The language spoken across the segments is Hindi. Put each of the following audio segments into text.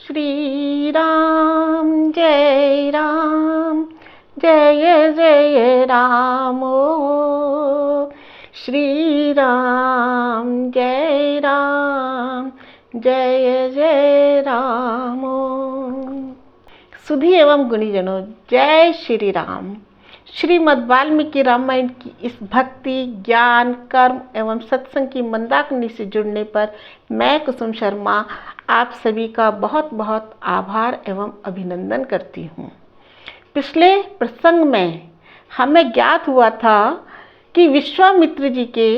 श्री राम जय राम जय जय राम ओ श्री राम जय जय राम ओ। सुधी एवं गुणीजनों, जय श्री राम। श्रीमद् वाल्मीकि रामायण की इस भक्ति, ज्ञान, कर्म एवं सत्संग की मंदाकिनी से जुड़ने पर मैं कुसुम शर्मा आप सभी का बहुत बहुत आभार एवं अभिनंदन करती हूँ। पिछले प्रसंग में हमें ज्ञात हुआ था कि विश्वामित्र जी के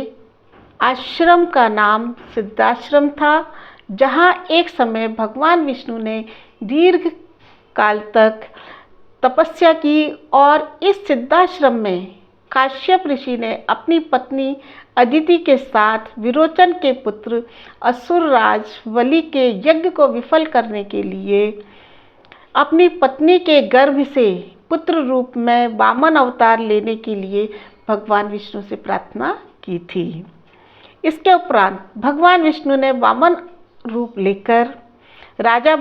आश्रम का नाम सिद्धाश्रम था, जहाँ एक समय भगवान विष्णु ने दीर्घ काल तक तपस्या की और इस सिद्धाश्रम में काश्यप ऋषि ने अपनी पत्नी अदिति के साथ विरोचन के पुत्र असुरराज वलि के यज्ञ को विफल करने के लिए अपनी पत्नी के गर्भ से पुत्र रूप में वामन अवतार लेने के लिए भगवान विष्णु से प्रार्थना की थी। इसके उपरांत भगवान विष्णु ने वामन रूप लेकर राजा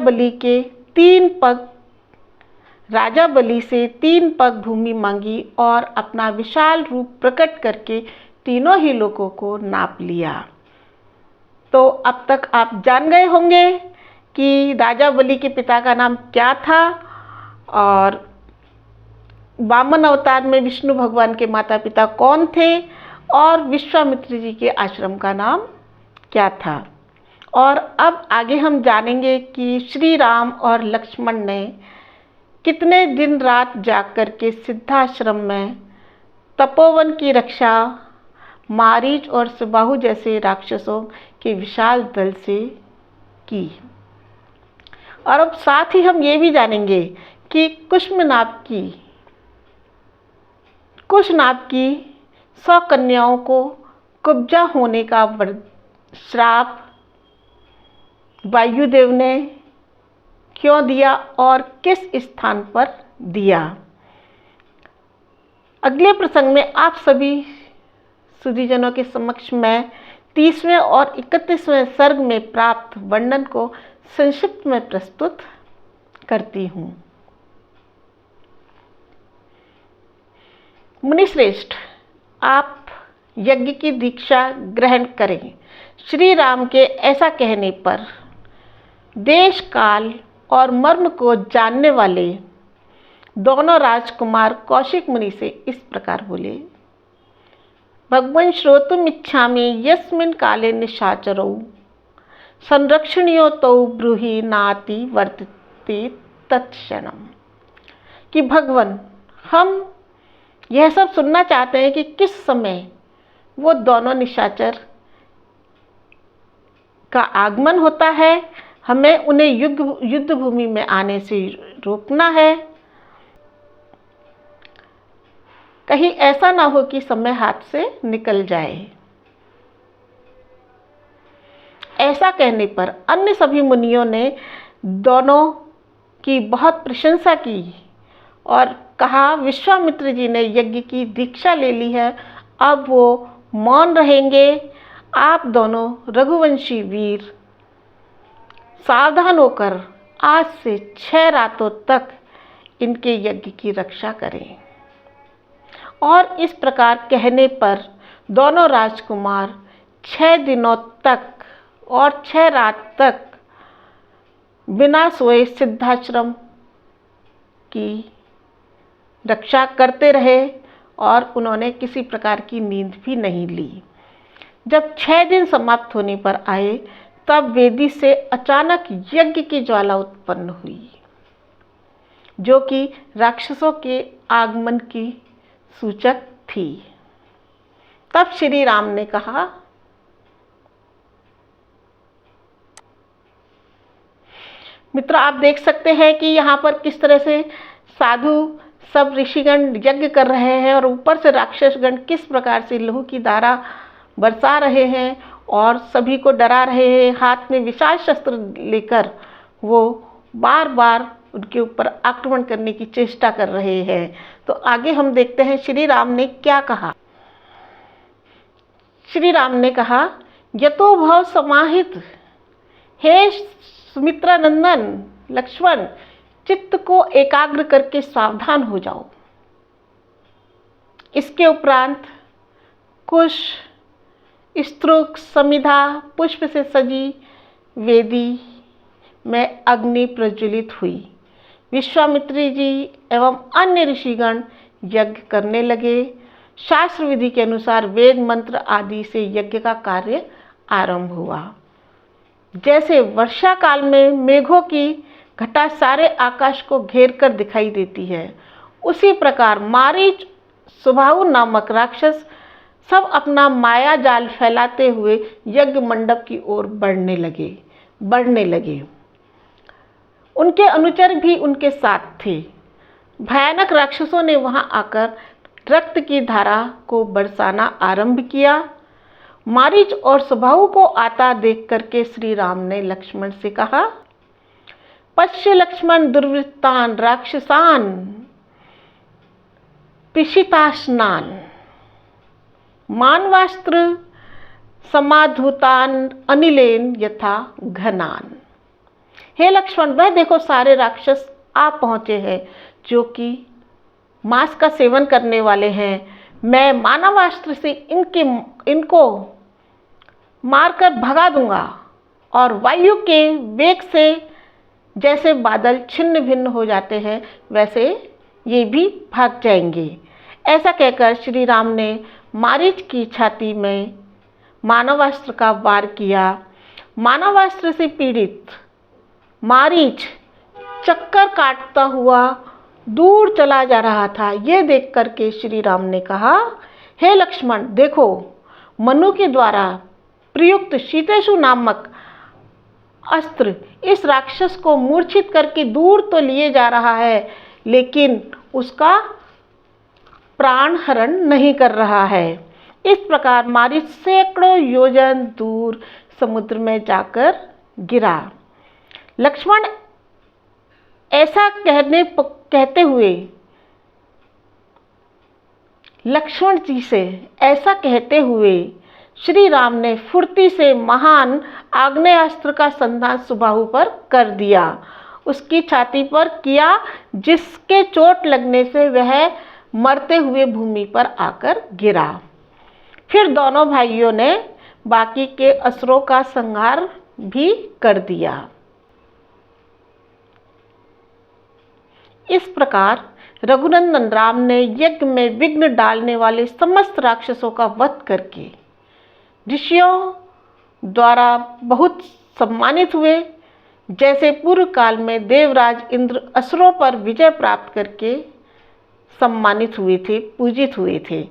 बलि से 3 पग भूमि मांगी और अपना विशाल रूप प्रकट करके तीनों ही लोगों को नाप लिया। तो अब तक आप जान गए होंगे कि राजा बलि के पिता का नाम क्या था और वामन अवतार में विष्णु भगवान के माता पिता कौन थे और विश्वामित्र जी के आश्रम का नाम क्या था। और अब आगे हम जानेंगे कि श्री राम और लक्ष्मण ने कितने दिन रात जाग कर के सिद्धाश्रम में तपोवन की रक्षा मारीच और सुबाहु जैसे राक्षसों के विशाल दल से की। और अब साथ ही हम ये भी जानेंगे कि कुश नाग की 100 कन्याओं को कुब्जा होने का श्राप वायुदेव ने क्यों दिया और किस स्थान पर दिया। अगले प्रसंग में आप सभी सुधीजनों के समक्ष मैं 30वें और 31वें सर्ग में प्राप्त वर्णन को संक्षिप्त में प्रस्तुत करती हूँ। मुनिश्रेष्ठ, आप यज्ञ की दीक्षा ग्रहण करें। श्री राम के ऐसा कहने पर देश काल और मर्म को जानने वाले दोनों राजकुमार कौशिक मुनि से इस प्रकार बोले। भगवन् श्रोतुम इच्छामि यस्मिन् काले निशाचरौ संरक्षणीयो तौ ब्रूहि नाति वर्तते तत्क्षणम्। कि भगवान, हम यह सब सुनना चाहते हैं कि किस समय वो दोनों निशाचर का आगमन होता है। हमें उन्हें युद्ध भूमि में आने से रोकना है। कहीं ऐसा ना हो कि समय हाथ से निकल जाए। ऐसा कहने पर अन्य सभी मुनियों ने दोनों की बहुत प्रशंसा की और कहा, विश्वामित्र जी ने यज्ञ की दीक्षा ले ली है, अब वो मौन रहेंगे। आप दोनों रघुवंशी वीर सावधान होकर आज से 6 रातों तक इनके यज्ञ की रक्षा करें। और इस प्रकार कहने पर दोनों राजकुमार 6 दिनों तक और 6 रात तक बिना सोए सिद्धाश्रम की रक्षा करते रहे और उन्होंने किसी प्रकार की नींद भी नहीं ली। जब 6 दिन समाप्त होने पर आए तब वेदी से अचानक यज्ञ की ज्वाला उत्पन्न हुई, जो कि राक्षसों के आगमन की सूचक थी। तब श्री राम ने कहा, मित्र, आप देख सकते हैं कि यहाँ पर किस तरह से साधु सब ऋषिगण यज्ञ कर रहे हैं और ऊपर से राक्षसगण किस प्रकार से लहू की धारा बरसा रहे हैं और सभी को डरा रहे हैं। हाथ में विशाल शस्त्र लेकर वो बार बार उनके ऊपर आक्रमण करने की चेष्टा कर रहे हैं। तो आगे हम देखते हैं श्री राम ने क्या कहा। श्री राम ने कहा, यतो भव समाहित, हे सुमित्रा नंदन, लक्ष्मण, चित्त को एकाग्र करके सावधान हो जाओ। इसके उपरांत कुश, स्तृक, समिधा, पुष्प से सजी वेदी में अग्नि प्रज्वलित हुई। विश्वामित्री जी एवं अन्य ऋषिगण यज्ञ करने लगे। शास्त्र विधि के अनुसार वेद मंत्र आदि से यज्ञ का कार्य आरंभ हुआ। जैसे वर्षा काल में मेघों की घटा सारे आकाश को घेर कर दिखाई देती है, उसी प्रकार मारीच सुबाहु नामक राक्षस सब अपना माया जाल फैलाते हुए यज्ञ मंडप की ओर बढ़ने लगे। उनके अनुचर भी उनके साथ थे। भयानक राक्षसों ने वहां आकर रक्त की धारा को बरसाना आरंभ किया। मारीच और सुबाहु को आता देख करके श्री राम ने लक्ष्मण से कहा, पश्य लक्ष्मण दुर्वृत्तान राक्षसान पिशितास्नान मानवास्त्र समाधुतान अनिलेन यथा घनान। हे लक्ष्मण, वह देखो सारे राक्षस आ पहुँचे हैं जो कि मांस का सेवन करने वाले हैं। मैं मानवास्त्र से इनको मारकर भगा दूंगा और वायु के वेग से जैसे बादल छिन्न भिन्न हो जाते हैं वैसे ये भी भाग जाएंगे। ऐसा कहकर श्री राम ने मारीच की छाती में मानवास्त्र का वार किया। मानवास्त्र से पीड़ित मारीच चक्कर काटता हुआ दूर चला जा रहा था। ये देख करके श्री राम ने कहा, हे लक्ष्मण, देखो मनु के द्वारा प्रयुक्त शीतेशु नामक अस्त्र इस राक्षस को मूर्छित करके दूर तो लिए जा रहा है, लेकिन उसका प्राण हरण नहीं कर रहा है। इस प्रकार मारीच सैकड़ों योजन दूर समुद्र में जाकर गिरा। लक्ष्मण ऐसा कहते हुए लक्ष्मण जी से ऐसा कहते हुए श्री राम ने फुर्ती से महान आग्नेयास्त्र का संधान सुबाहु पर कर दिया। उसकी छाती पर किया, जिसके चोट लगने से वह मरते हुए भूमि पर आकर गिरा। फिर दोनों भाइयों ने बाकी के असुरों का संहार भी कर दिया। इस प्रकार रघुनंदन राम ने यज्ञ में विघ्न डालने वाले समस्त राक्षसों का वध करके ऋषियों द्वारा बहुत सम्मानित हुए। जैसे पूर्व काल में देवराज इंद्र असुरों पर विजय प्राप्त करके सम्मानित हुए थे, पूजित हुए थे।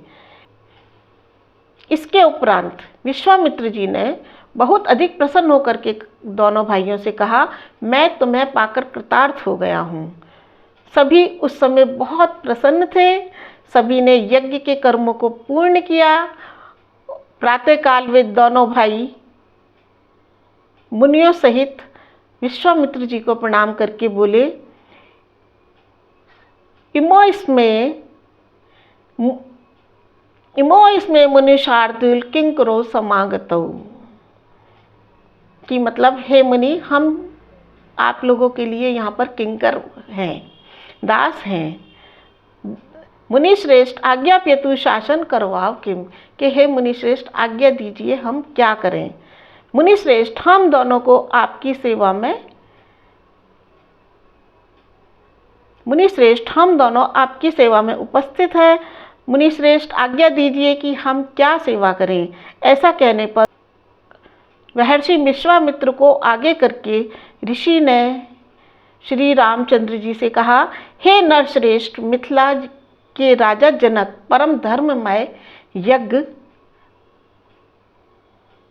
इसके उपरांत विश्वामित्र जी ने बहुत अधिक प्रसन्न होकर के दोनों भाइयों से कहा, मैं तुम्हें पाकर कृतार्थ हो गया हूँ। सभी उस समय बहुत प्रसन्न थे। सभी ने यज्ञ के कर्मों को पूर्ण किया। प्रातःकाल वे दोनों भाई मुनियों सहित विश्वामित्र जी को प्रणाम करके बोले, इमो इसमें मुनि शार्दुल किंकरो समागतौ, कि मतलब हे मुनि, हम आप लोगों के लिए यहाँ पर किंकर हैं, दास हैं। मुनि श्रेष्ठ आज्ञा पेतु शासन करवाओ किम, कि हे मुनि श्रेष्ठ आज्ञा दीजिए हम क्या करें। मुनि श्रेष्ठ हम दोनों को आपकी सेवा में उपस्थित है। मुनि श्रेष्ठ आज्ञा दीजिए कि हम क्या सेवा करें। ऐसा कहने पर महर्षि विश्वामित्र को आगे करके ऋषि ने श्री रामचंद्र जी से कहा, हे नरश्रेष्ठ, मिथिला के राजा जनक परम धर्ममय यज्ञ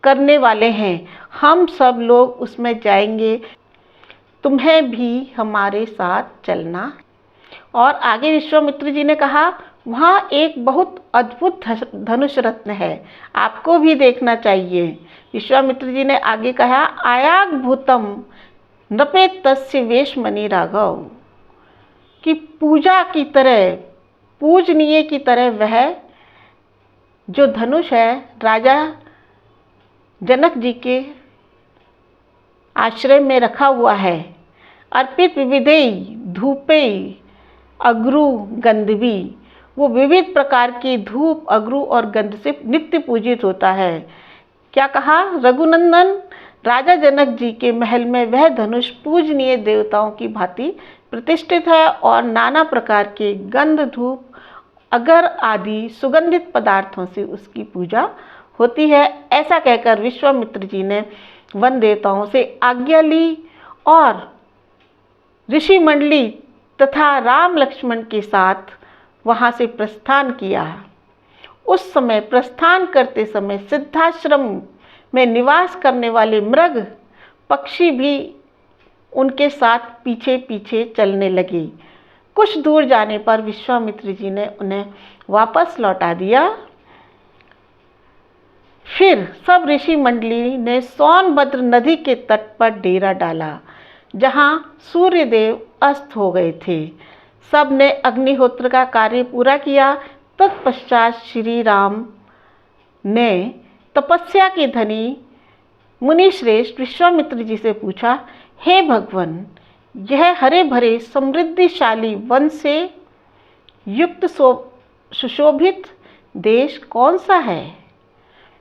करने वाले हैं। हम सब लोग उसमें जाएंगे, तुम्हें भी हमारे साथ चलना। और आगे विश्वामित्र जी ने कहा, वहाँ एक बहुत अद्भुत धनुष रत्न है, आपको भी देखना चाहिए। विश्वामित्र जी ने आगे कहा, आयाग भूतम नपेत तस्य वेशमणि राघव, कि पूजा की तरह, पूजनीय की तरह वह जो धनुष है राजा जनक जी के आश्रय में रखा हुआ है। अर्पित विविधेय धूपे अग्रु गंधवी, वो विविध प्रकार की धूप, अग्रु और गंध से नित्य पूजित होता है। क्या कहा? रघुनंदन राजा जनक जी के महल में वह धनुष पूजनीय देवताओं की भांति प्रतिष्ठित है और नाना प्रकार के गंध, धूप, अगर आदि सुगंधित पदार्थों से उसकी पूजा होती है। ऐसा कहकर विश्वामित्र जी ने वन देवताओं से आज्ञा ली और ऋषि मंडली तथा राम लक्ष्मण के साथ वहाँ से प्रस्थान किया। उस समय प्रस्थान करते समय सिद्धाश्रम में निवास करने वाले मृग पक्षी भी उनके साथ पीछे पीछे चलने लगे। कुछ दूर जाने पर विश्वामित्र जी ने उन्हें वापस लौटा दिया। फिर सब ऋषि मंडली ने सोनभद्र नदी के तट पर डेरा डाला, जहाँ सूर्यदेव अस्त हो गए थे। सब ने अग्निहोत्र का कार्य पूरा किया। तत्पश्चात श्री राम ने तपस्या के धनी मुनि श्रेष्ठ विश्वामित्र जी से पूछा, हे भगवान, यह हरे भरे समृद्धिशाली वन से युक्त सुशोभित देश कौन सा है?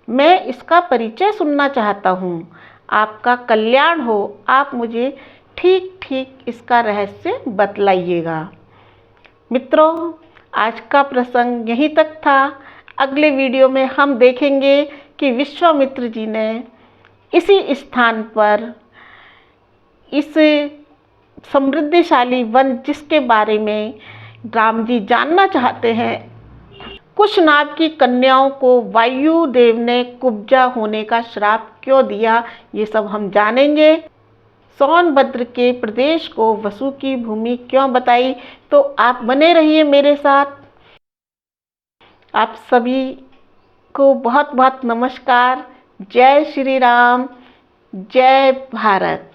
मैं इसका परिचय सुनना चाहता हूँ। आपका कल्याण हो, आप मुझे ठीक ठीक इसका रहस्य बतलाइएगा। मित्रों, आज का प्रसंग यहीं तक था। अगले वीडियो में हम देखेंगे कि विश्वामित्र जी ने इसी स्थान पर इस समृद्धिशाली वन, जिसके बारे में राम जी जानना चाहते हैं, कुश नाग की कन्याओं को वायुदेव ने कुब्जा होने का श्राप क्यों दिया, ये सब हम जानेंगे। सोनभद्र के प्रदेश को वसु की भूमि क्यों बताई। तो आप बने रहिए मेरे साथ। आप सभी को बहुत बहुत नमस्कार। जय श्री राम, जय भारत।